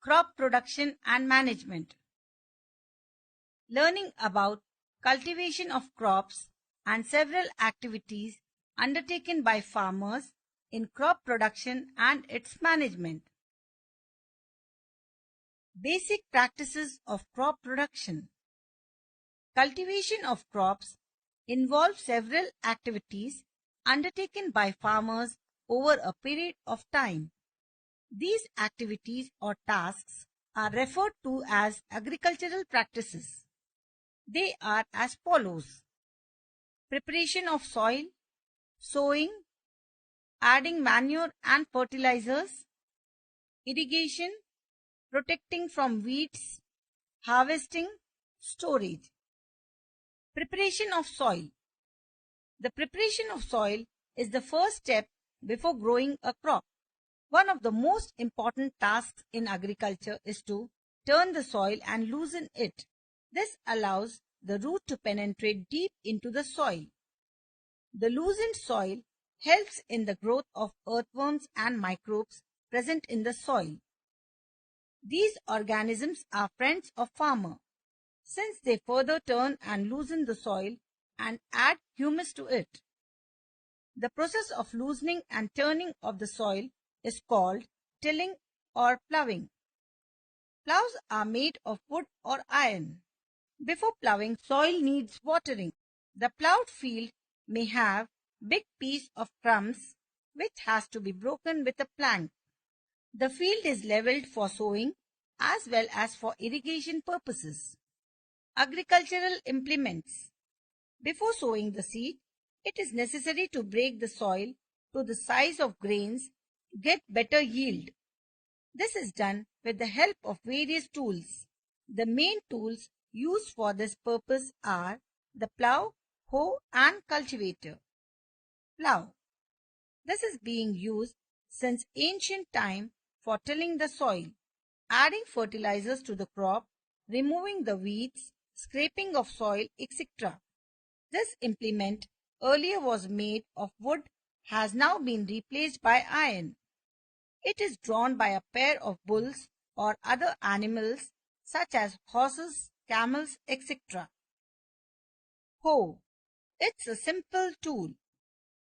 Crop production and management. Learning about cultivation of crops and several activities undertaken by farmers in crop production and its management. Basic practices of crop production. Cultivation of crops involves several activities undertaken by farmers over a period of time. These activities or tasks are referred to as agricultural practices. They are as follows: preparation of soil, sowing, adding manure and fertilizers, irrigation, protecting from weeds, harvesting, storage. Preparation of soil. The preparation of soil is the first step before growing a crop. One of the most important tasks in agriculture is to turn the soil and loosen it. This allows the root to penetrate deep into the soil. The loosened soil helps in the growth of earthworms and microbes present in the soil. These organisms are friends of farmer, since they further turn and loosen the soil and add humus to it. The process of loosening and turning of the soil is called tilling or ploughing. Ploughs are made of wood or iron. Before ploughing, soil needs watering. The ploughed field may have big piece of crumbs which has to be broken with a plank. The field is leveled for sowing as well as for irrigation purposes. Agricultural implements. Before sowing the seed, it is necessary to break the soil to the size of grains to get better yield. This is done with the help of various tools. The main tools used for this purpose are the plough, hoe and cultivator. Plough. This is being used since ancient time for tilling the soil, adding fertilizers to the crop, removing the weeds, scraping of soil, etc. This implement earlier was made of wood, has now been replaced by iron. It is drawn by a pair of bulls or other animals such as horses, camels, etc. Hoe. It's a simple tool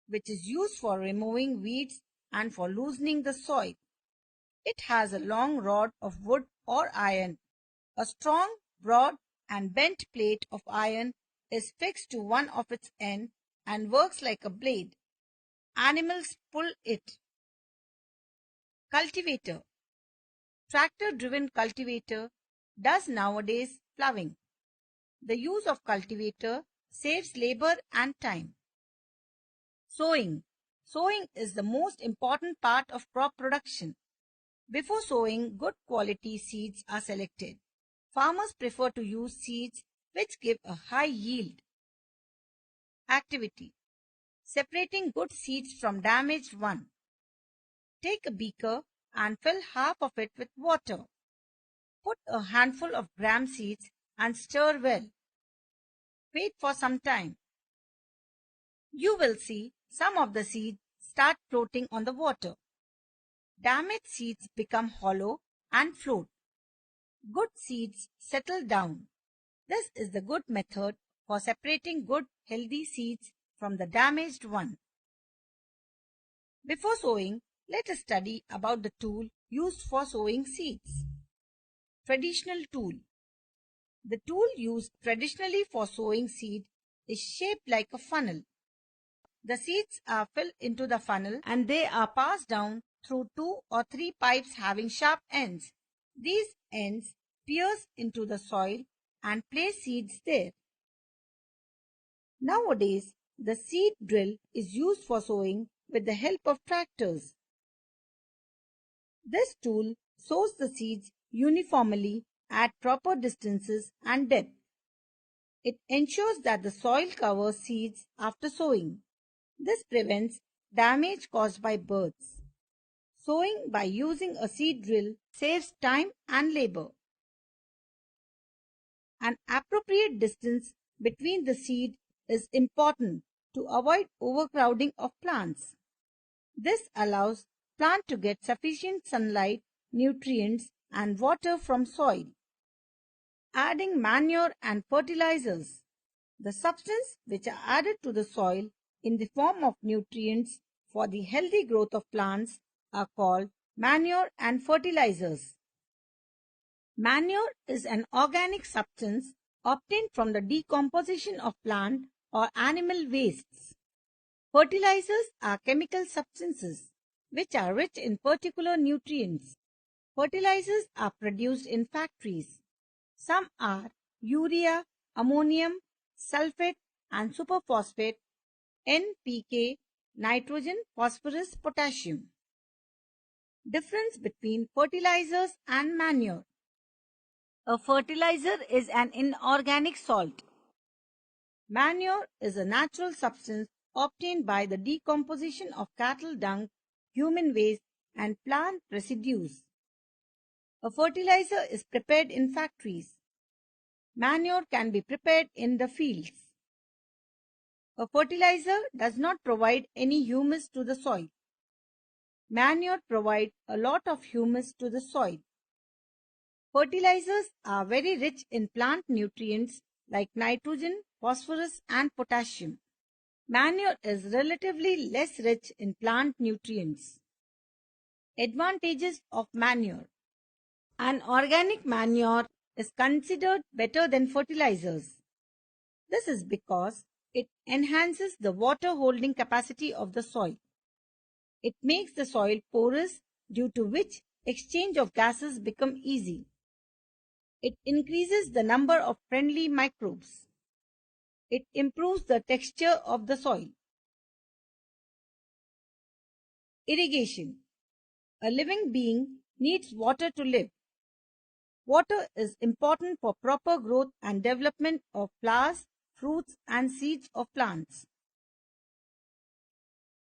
which is used for removing weeds and for loosening the soil. It has a long rod of wood or iron. A strong, broad and bent plate of iron is fixed to one of its ends and works like a blade. Animals pull it. Cultivator. Tractor-driven cultivator does nowadays ploughing. The use of cultivator saves labor and time. Sowing. Sowing is the most important part of crop production. Before sowing, good quality seeds are selected. Farmers prefer to use seeds which give a high yield. Activity. Separating good seeds from damaged one. Take a beaker and fill half of it with water. Put a handful of gram seeds and stir well. Wait for some time. You will see some of the seeds start floating on the water. Damaged seeds become hollow and float. Good seeds settle down. This is the good method for separating good, healthy seeds from the damaged one. Before sowing, let us study about the tool used for sowing seeds. Traditional tool. The tool used traditionally for sowing seed is shaped like a funnel. The seeds are filled into the funnel and they are passed down through 2 or 3 pipes having sharp ends. These ends pierce into the soil and place seeds there. Nowadays, the seed drill is used for sowing with the help of tractors. This tool sows the seeds uniformly at proper distances and depth. It ensures that the soil covers seeds after sowing. This prevents damage caused by birds. Sowing by using a seed drill saves time and labor. An appropriate distance between the seed is important to avoid overcrowding of plants. This allows plant to get sufficient sunlight, nutrients and water from soil. Adding manure and fertilizers. The substances which are added to the soil in the form of nutrients for the healthy growth of plants are called manure and fertilizers. Manure is an organic substance obtained from the decomposition of plant or animal wastes. Fertilizers are chemical substances which are rich in particular nutrients. Fertilizers are produced in factories. Some are urea, ammonium, sulfate and superphosphate, NPK, nitrogen, phosphorus, potassium. Difference between fertilizers and manure. A fertilizer is an inorganic salt. Manure is a natural substance obtained by the decomposition of cattle dung, human waste, and plant residues. A fertilizer is prepared in factories. Manure can be prepared in the fields. A fertilizer does not provide any humus to the soil. Manure provides a lot of humus to the soil. Fertilizers are very rich in plant nutrients like nitrogen, phosphorus, and potassium. Manure is relatively less rich in plant nutrients. Advantages of manure. An organic manure is considered better than fertilizers. This is because it enhances the water holding capacity of the soil. It makes the soil porous, due to which exchange of gases become easy. It increases the number of friendly microbes. It improves the texture of the soil. Irrigation. A living being needs water to live. Water is important for proper growth and development of flowers, fruits, and seeds of plants.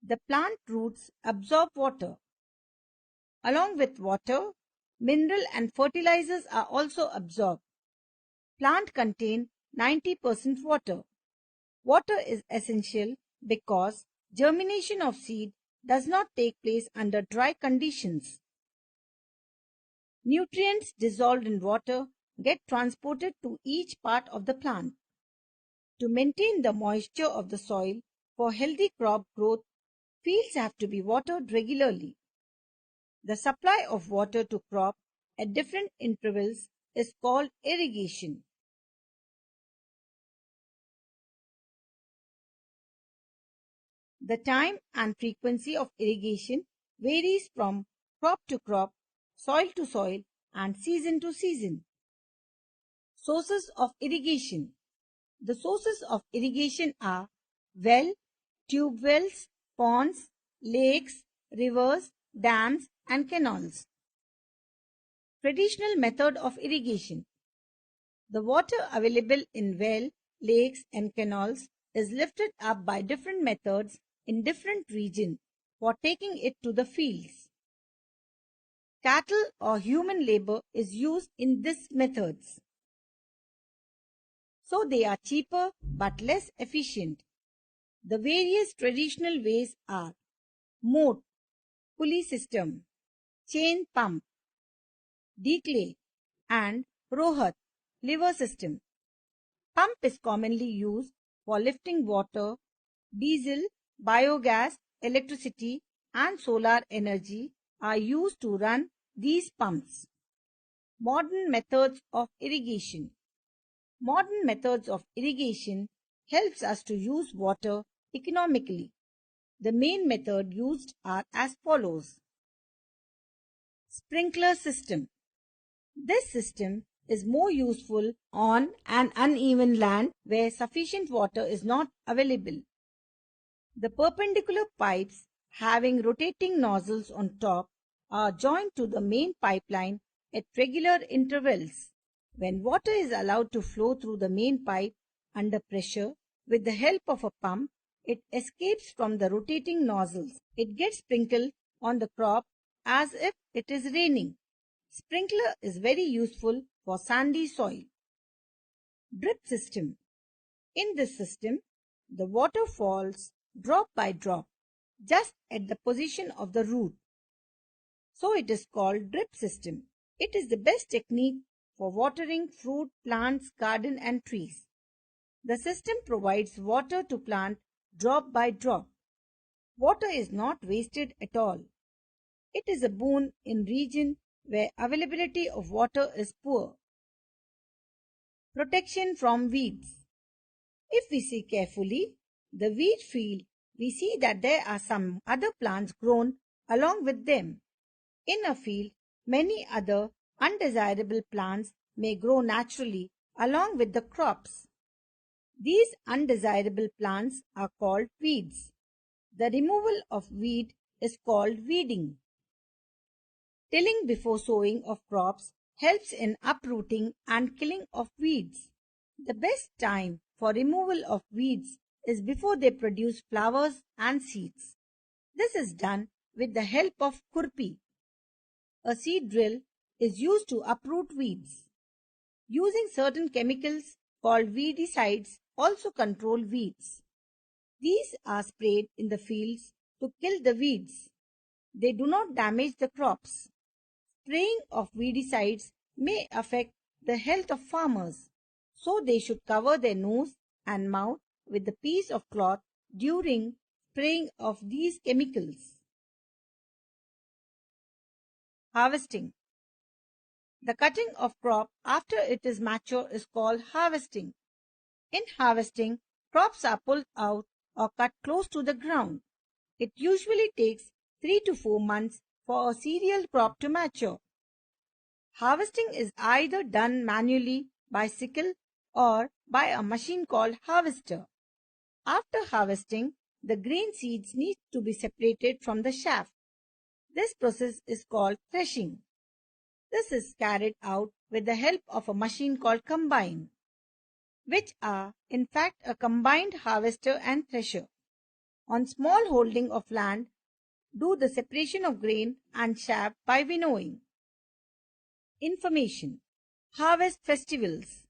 The plant roots absorb water. Along with water, mineral and fertilizers are also absorbed. Plant contain 90% water. Water is essential because germination of seed does not take place under dry conditions. Nutrients dissolved in water get transported to each part of the plant. To maintain the moisture of the soil for healthy crop growth, fields have to be watered regularly. The supply of water to crop at different intervals is called irrigation. The time and frequency of irrigation varies from crop to crop, soil to soil, and season to season. Sources of irrigation. The sources of irrigation are well, tube wells, ponds, lakes, rivers, dams, and canals. Traditional method of irrigation. The water available in well, lakes, and canals is lifted up by different methods in different regions for taking it to the fields. Cattle or human labor is used in these methods, so they are cheaper but less efficient. The various traditional ways are moat, pulley system, chain pump, declay, and rohat, lever system. Pump is commonly used for lifting water. Diesel, biogas, electricity, and solar energy are used to run these pumps. Modern methods of irrigation. Modern methods of irrigation helps us to use water economically. The main method used are as follows. Sprinkler system. This system is more useful on an uneven land where sufficient water is not available. The perpendicular pipes having rotating nozzles on top are joined to the main pipeline at regular intervals. When water is allowed to flow through the main pipe under pressure with the help of a pump, it escapes from the rotating nozzles. It gets sprinkled on the crop as if it is raining. Sprinkler is very useful for sandy soil. Drip system. In this system, the water falls drop by drop just at the position of the root. So it is called drip system. It is the best technique for watering fruit, plants, garden and trees. The system provides water to plant drop by drop. Water is not wasted at all. It is a boon in regions where availability of water is poor. Protection from weeds. If we see carefully the wheat field, we see that there are some other plants grown along with them. In a field, many other undesirable plants may grow naturally along with the crops. These undesirable plants are called weeds. The removal of weed is called weeding. Tilling before sowing of crops helps in uprooting and killing of weeds. The best time for removal of weeds is before they produce flowers and seeds. This is done with the help of kurpi. A seed drill is used to uproot weeds. Using certain chemicals called weedicides also control weeds. These are sprayed in the fields to kill the weeds. They do not damage the crops. Spraying of weedicides may affect the health of farmers, so they should cover their nose and mouth with a piece of cloth during spraying of these chemicals. Harvesting. The cutting of crop after it is mature is called harvesting. In harvesting, crops are pulled out or cut close to the ground. It usually takes 3 to 4 months for a cereal crop to mature. Harvesting is either done manually by sickle or by a machine called harvester. After harvesting, the grain seeds need to be separated from the chaff. This process is called threshing. This is carried out with the help of a machine called combine, which are in fact a combined harvester and thresher. On small holding of land, do the separation of grain and chaff by winnowing. Information. Harvest festivals.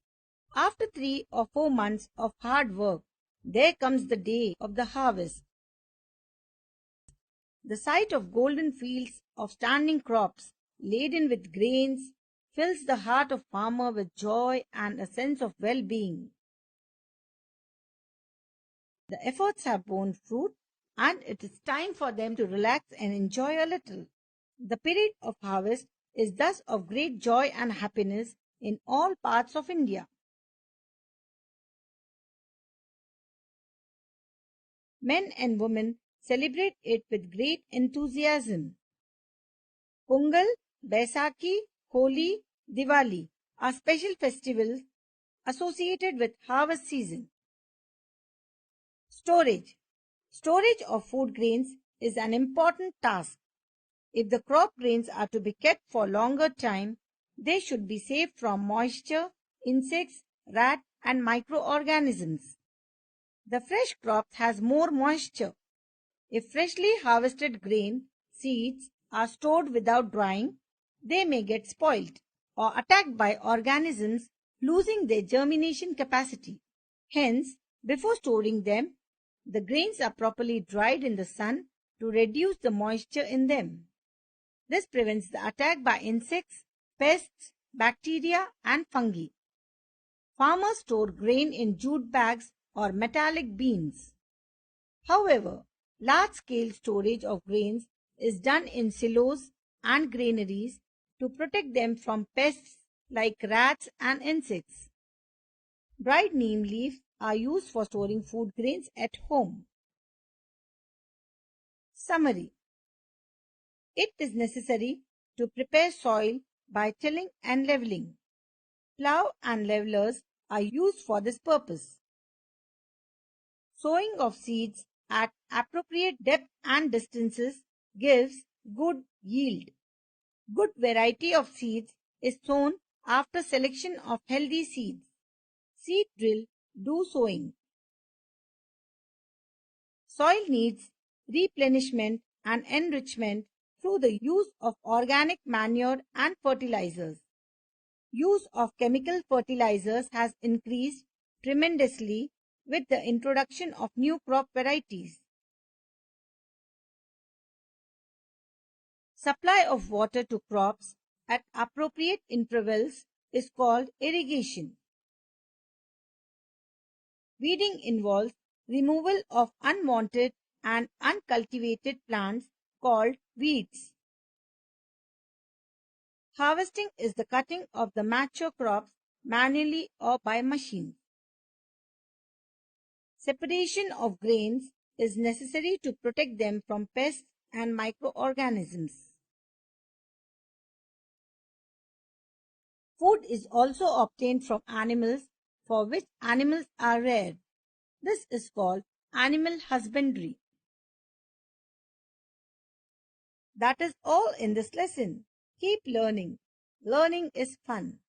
After 3 or 4 months of hard work, there comes the day of the harvest. The sight of golden fields of standing crops laden with grains fills the heart of farmer with joy and a sense of well-being. The efforts have borne fruit and it is time for them to relax and enjoy a little. The period of harvest is thus of great joy and happiness in all parts of India. Men and women celebrate it with great enthusiasm. Pongal, Baisakhi, Holi, Diwali are special festivals associated with harvest season. Storage. Storage of food grains is an important task. If the crop grains are to be kept for longer time, they should be saved from moisture, insects, rat and microorganisms. The fresh crop has more moisture. If freshly harvested grain seeds are stored without drying, they may get spoiled or attacked by organisms losing their germination capacity. Hence, before storing them, the grains are properly dried in the sun to reduce the moisture in them. This prevents the attack by insects, pests, bacteria and fungi. Farmers store grain in jute bags or metallic beans. However, large-scale storage of grains is done in silos and granaries to protect them from pests like rats and insects. Dried neem leaves are used for storing food grains at home. Summary. It is necessary to prepare soil by tilling and leveling. Plough and levelers are used for this purpose. Sowing of seeds at appropriate depth and distances gives good yield. Good variety of seeds is sown after selection of healthy seeds. Seed drill do sowing. Soil needs replenishment and enrichment through the use of organic manure and fertilizers. Use of chemical fertilizers has increased tremendously with the introduction of new crop varieties. Supply of water to crops at appropriate intervals is called irrigation. Weeding involves removal of unwanted and uncultivated plants called weeds. Harvesting is the cutting of the mature crops manually or by machine. Separation of grains is necessary to protect them from pests and microorganisms. Food is also obtained from animals for which animals are reared. This is called animal husbandry. That is all in this lesson. Keep learning. Learning is fun.